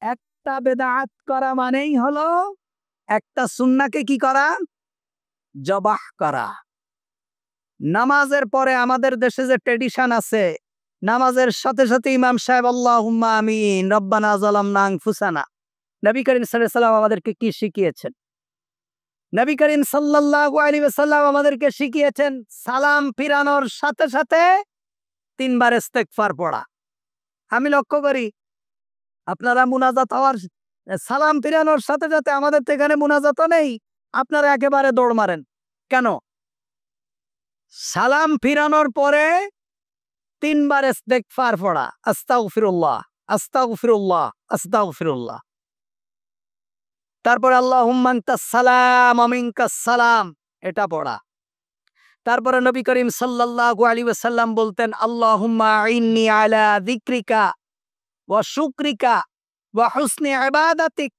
একটা বেদাত করা মানেই হলো একটা সুন্নাহকে কি করা? জবাহ করা। নামাজের পরে আমাদের দেশে যে ট্রেডিশন আছে, নামাজের সাথে সাথে ইমাম সাহেব আল্লাহুম্মা আমিন রব্বানা যালামনা আনফুসানা। নবী করিম সাল্লাল্লাহু আলাইহি ওয়াসাল্লাম আমাদেরকে কি শিখিয়েছেন? নবী করিম সাল্লাল্লাহু আলাইহি ওয়াসাল্লাম আমাদেরকে শিখিয়েছেন সালাম ফিরানোর সাথে সাথে 3 বার ইস্তেগফার পড়া। আমি লক্ষ্য করি আপনারা মুনাজাত হওয়ার সালাম ফিরানোর সাথে সাথে আমাদের তো এখানে মুনাজাতও নেই, আপনারা একেবারে দৌড় মারেন কেন? সালাম ফিরানোর পরে 3 বার ইস্তেগফার পড়া, আস্তাগফিরুল্লাহ আস্তাগফিরুল্লাহ আস্তাগফিরুল্লাহ। তারপরে আল্লাহুম্মা আনতাস সালাম ওয়া মিনকাস সালাম, এটা পড়া। তারপরে নবী করিম সাল্লাল্লাহু আলাইহি ওয়াসাল্লাম বলতেন আল্লাহুম্মা আইন্নি আলা যিকরিকা ওয়া শুকরিকা ওয়া হুসনি ইবাদাতিক।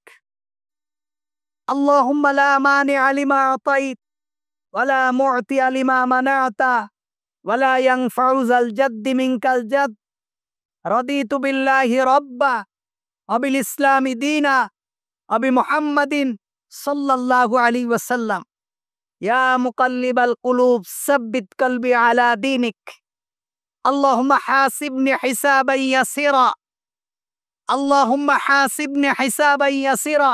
আল্লাহুম্মা লা মানিআ লিমা আতাইত ওয়া লা মু'তিয়া লিমা মানা'তা ওয়া লা ইয়ানফা'ু যাল জাদ্দি মিনকাল জাদ। রাদিতু বিল্লাহি রাব্বা ওয়া বিল ইসলামি দীনা ওয়া বি মুহাম্মাদিন সাল্লাল্লাহু আলাইহি ওয়াসাল্লাম। ইয়া মুকাল্লিবাল কুলুব সাব্বিত কলবি আলা দীনিক। আল্লাহুম্মা হাসিবনি হিসাবান ইয়াসিরা। আল্লাহুম্মা হাসিবনি হিসাবান ইয়াসিরা,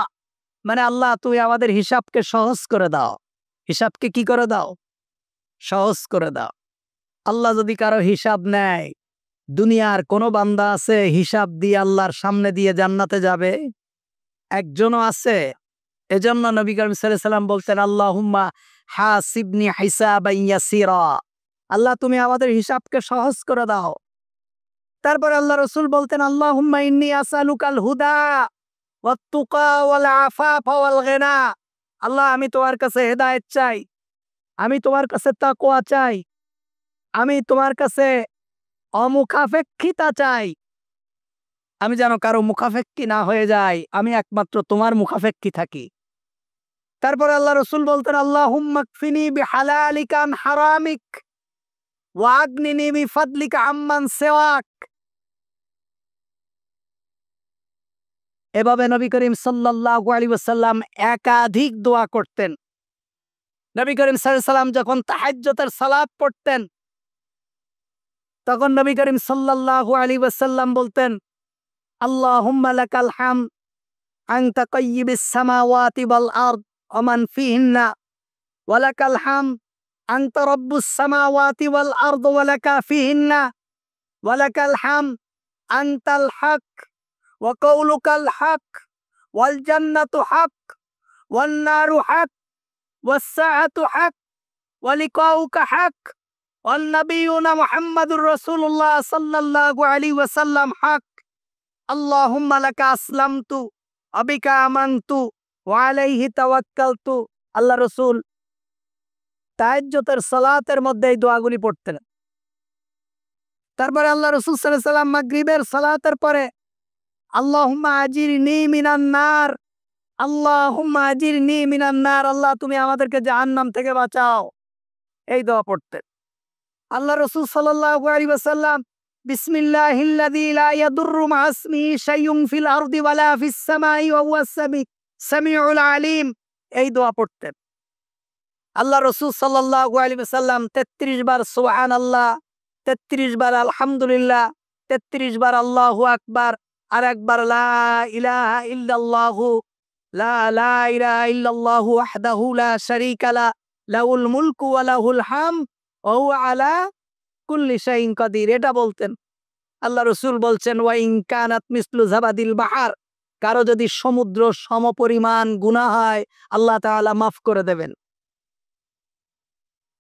মানে আল্লাহ তুমি আমাদের হিসাবকে সহজ করে দাও। হিসাবকে কি করে দাও? সহজ করে দাও। আল্লাহ যদি কারো হিসাব নেয়, দুনিয়ার কোনো বান্দা আছে হিসাব দিয়ে আল্লাহর সামনে দিয়ে জান্নাতে যাবে? একজনও আছে? এজন্য নবী করিম সাল্লাল্লাহু আলাইহি ওয়াসাল্লাম বলতেন আল্লাহুম্মা হাসিবনি হিসাবান ইয়াসিরা, আল্লাহ তুমি আমাদের হিসাবকে সহজ করে দাও। তারপর আল্লাহ রাসূল বলতেন আল্লাহুম্মা ইন্নী আসআলুকাল হুদা ওয়াত তুকা ওয়াল আফাফা ওয়াল গিনা। আল্লাহ আমি তোমার কাছে হেদায়েত চাই, আমি তোমার কাছে তাকওয়া চাই, আমি তোমার কাছে অমুখাপেক্ষিতা চাই, আমি যেন কারো মুখাপেক্ষী না হয়ে যাই, আমি একমাত্র তোমার মুখাপেক্ষী থাকি। তারপরে আল্লাহ রাসূল বলতেন আল্লাহুম্মা কফিনি বিহালালিকা আন হারামিক ওয়া আগনিনি বিফাদলিকা আম্মান সিওয়াক। এভাবে নবী করিম সাল্লাল্লাহু আলাইহি ওয়াসাল্লাম একাধিক দোয়া করতেন। নবী করিম সাল্লাল্লাহু আলাইহি ওয়াসাল্লাম যখন তাহাজ্জুদের সালাত পড়তেন, তখন নবী করিম সাল্লাল্লাহু আলাইহি ওয়াসাল্লাম বলতেন আল্লাহুম্মা লাকাল হামদ আনতা কায়্যিবিস সামাওয়াতি ওয়াল আরদ ওয়া মান ফিহিন্না ওয়া লাকাল হামদ আনতা রাব্বুস সামাওয়াতি ওয়াল আরদ ওয়া লাকা ফিহিন্না ওয়া লাকাল হামদ আনতাল হক ওয়া কাওলুকাল হক ওয়াল জান্নাতু হক ওয়ান নারু হক ওয়াস সাআতু হক ওয়া লিকাউকা হক ওয়ান নাবিয়ুনা মুহাম্মাদুর রাসূলুল্লাহ সাল্লাল্লাহু আলাইহি ওয়াসাল্লাম হক। আল্লাহুম্মা লাকা আসলামতু ওয়া বিকা আমানতু ওয়া আলাইহি তাওয়াক্কালতু। আল্লাহ রাসূল তাহাজ্জুদের সালাতের মধ্যে এই দোয়াগুলি পড়তেন। তারপরে আল্লাহ রাসূল সাল্লাল্লাহু আলাইহি ওয়াসাল্লাম মাগরিবের সালাতের পরে আল্লাহুম্মা আজিরনি মিনান নার, আল্লাহুম্মা আজিরনি মিনান নার, আল্লাহ তুমি আমাদেরকে জাহান্নাম থেকে বাঁচাও, এই দোয়া পড়তেন। আল্লাহ রাসূল সাল্লাল্লাহু আলাইহি ওয়াসাল্লাম বিসমিল্লাহিল্লাযী লা ইয়াদুররু মা ইসমিহি শাইউন ফিল আরদি ওয়ালা ফিস সামাই ওয়া হুয়াস সামিউল আলিম, এই দোয়া পড়তেন। আল্লাহ রাসূল সাল্লাল্লাহু আলাইহি ওয়াসাল্লাম 33 বার সুবহানাল্লাহ, 33 বার আলহামদুলিল্লাহ, 33 বার আল্লাহু আকবার, আর একবার লা ইলাহা ইল্লাল্লাহু লা ইলাহা ইল্লাল্লাহু ওয়াহদাহু লা শারীকা লা লাহুল মুলকু ওয়া লাহুল হামদ ওয়া হুয়া আলা কুল্লি শাইইন কাদির, এটা বলতেন। আল্লাহ রাসূল বলছেন ওয়া ইন কানাত মিসলু যাবাদিল বাহার, কারো যদি সমুদ্র সমপরিমাণ গুনাহ হয় আল্লাহ তাআলা মাফ করে দেবেন।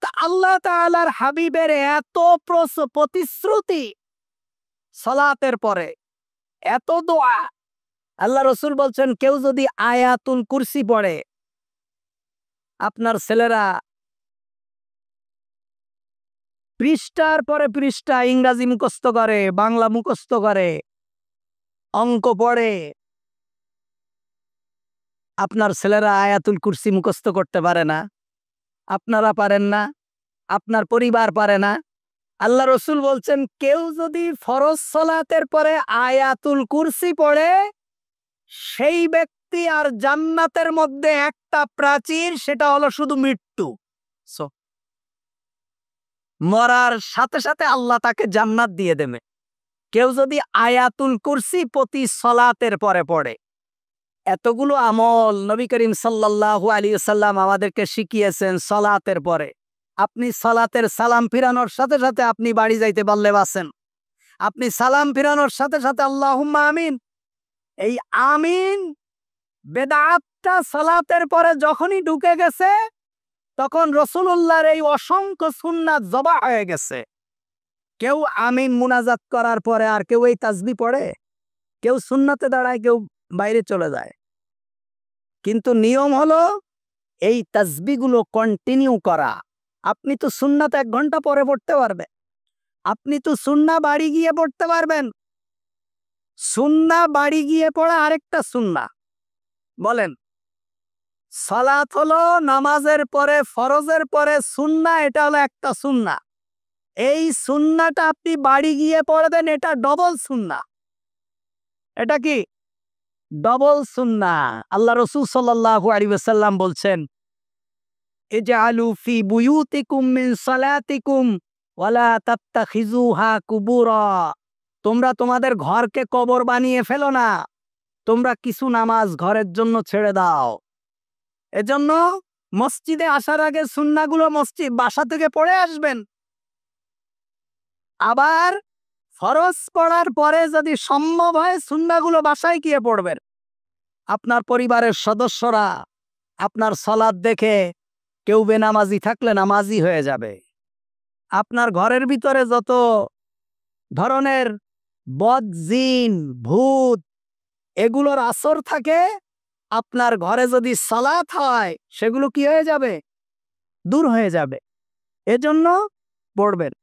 তা আল্লাহ তাআলার হাবিবের এত প্রতিশ্রুতি সালাতের পরে, এত দোয়া। আল্লাহ রাসূল বলছেন কেউ যদি আয়াতুল কুরসি পড়ে, আপনার ছেলেরা পৃষ্ঠার পরে পৃষ্ঠা ইংরেজি মুখস্থ করে, বাংলা মুখস্থ করে, অঙ্ক পড়ে, আপনার ছেলেরা আয়াতুল কুরসি মুখস্থ করতে পারে না, আপনারা পারেন না, আপনার পরিবার পারে না। আল্লাহ রাসূল বলছেন কেউ যদি ফরজ সালাতের পরে আয়াতুল কুরসি পড়ে সেই ব্যক্তি আর জান্নাতের মধ্যে একটা প্রাচীর, সেটা হলো শুধু মৃত্যু। মরার সাথে সাথে আল্লাহ তাকে জান্নাত দিয়ে দেবে। কেউ যদি আয়াতুল কুরসি প্রতি সলাতের পরে পড়ে, এতগুলো আমল নবী করিম সাল্লাল্লাহু আলাইহি ওয়াসাল্লাম আমাদেরকে শিখিয়েছেন সলাতের পরে। আপনি সলাতের সালাম ফিরানোর সাথে সাথে আপনি বাড়ি যাইতে পারলে বাঁচেন। আপনি সালাম ফিরানোর সাথে সাথে আল্লাহুম্মা আমিন, এই আমিন বেদাতটা সালাতের পরে যখনই ঢুকে গেছে, তখন রাসূলুল্লাহর এই অসংখ্য সুন্নাত জবা হয়ে গেছে। কেউ আমিন মুনাজাত করার পরে আর কেউ এই তাসবিহ পড়ে? কেউ সুন্নাতে দাঁড়ায়, কেউ বাইরে চলে যায়। কিন্তু নিয়ম হলো এই তাসবিহগুলো কন্টিনিউ করা। আপনি তো সুন্নাত 1 ঘন্টা পরে পড়তে পারবেন, আপনি তো সুন্না বাড়ি গিয়ে পড়তে পারবেন। সুন্না বাড়ি গিয়ে পড়া আরেকটা সুন্না। বলেন, সালাত হলো নামাজের পরে, ফরজের পরে সুন্না, এটা হলো একটা সুন্না। এই সুন্নাটা আপনি বাড়ি গিয়ে পড়বেন, এটা ডবল সুন্না। এটা কি ডবল সুন্না? আল্লাহ রাসূল সাল্লাল্লাহু আলাইহি ওয়াসাল্লাম বলছেন, ইজআলু ফি বুয়ুতিকুম মিন সালাতিকুম ওয়ালা তাত্তাখিজুহা কুবুরা। তোমরা তোমাদের ঘরকে কবর বানিয়ে ফেলো না, তোমরা কিছু নামাজ ঘরের জন্য ছেড়ে দাও। এজন্য মসজিদে আসার আগে সুন্নাগুলো মসজিদ বাসা থেকে পড়ে আসবেন। আবার ফরজ পড়ার পরে যদি সম্ভব হয় সুন্নাগুলো বাসায় গিয়ে পড়বেন। আপনার পরিবারের সদস্যরা আপনার সালাত দেখে কেউ বেনামাজি থাকলে নামাজি হয়ে যাবে। আপনার ঘরের ভিতরে যত ধরনের বদজিন, ভূত, এগুলোর আসর থাকে, আপনার ঘরে যদি সালাত হয় সেগুলো কি হয়ে যাবে? দূর হয়ে যাবে। এজন্য পড়বেন।